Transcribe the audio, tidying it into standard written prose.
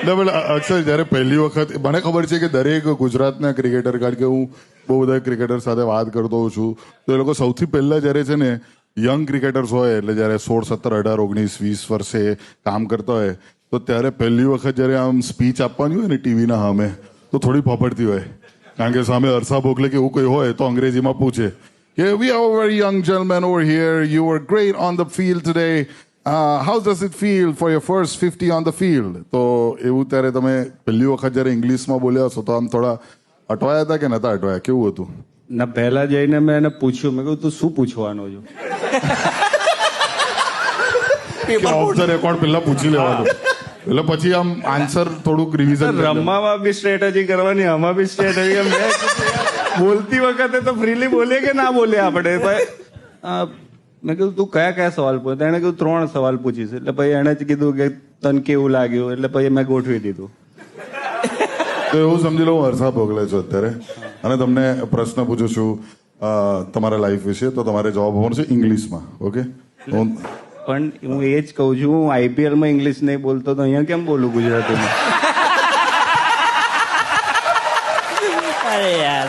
અક્ષર જયારે પહેલી વખત મને ખબર છે કે દરેક ગુજરાતના ક્રિકેટર, કારણ કે હું બહુ બધા ક્રિકેટર સાથે વાત કરતો હોઉં છું, તો એ લોકો સૌથી પહેલા જયારે છે ને યંગ ક્રિકેટર્સ હોય, એટલે જયારે 16, 17, 18, 19, 20 વર્ષે કામ કરતા હોય, તો ત્યારે પહેલી વખત જયારે આમ સ્પીચ આપવાની હોય ને ટીવીના સામે, તો થોડી ફફડતી હોય, કારણ કે સામે હર્ષા ભોગલે કે એવું કંઈ હોય તો અંગ્રેજીમાં પૂછે કે we are very young gentleman over here, you var great on the field today, how does it feel for your first 50 on the field? તો એવું ત્યારે તમે પહેલી વખત જયારે ઇંગ્લિશમાં બોલ્યા હશો તો આમ થોડા અટવાયા હતા કે નતા અટવાયા, કેવું હતું? ના, પહેલા જઈને મેં એને પૂછ્યું, મેં કહ્યું તું શું પૂછવાનો છું? ઓફ ધ રેકોર્ડ પહેલા પૂછી લેવાનું, એટલે પછી આમ આન્સર થોડુંક રિવિઝન. રમવામાં બી સ્ટ્રેટેજી કરવાની, આમાં બી સ્ટ્રેટેજી. બોલતી વખતે તો ફ્રીલી બોલીએ કે ના બોલીએ આપણે. મેં કીધું તું કયા કયા સવાલ પૂછે? એને કીધું 3 સવાલ પૂછીશ. એટલે પછી એને જ કીધું કે તને કેવું લાગ્યું, એટલે પછી મેં ગોઠવી દીધું. તો એવું સમજી લો હું હર્ષા ભોગલે છું અત્યારે, અને તમને પ્રશ્ન પૂછું છું તમારા લાઈફ વિશે, તો તમારે જવાબ આપવાનો છે ઇંગ્લિશમાં. ઓકે? પણ હું એ જ કહું છું, હું આઈપીએલમાં ઇંગ્લિશ નહીં બોલતો તો અહીંયા કેમ બોલું ગુજરાતીમાં? અરે યાર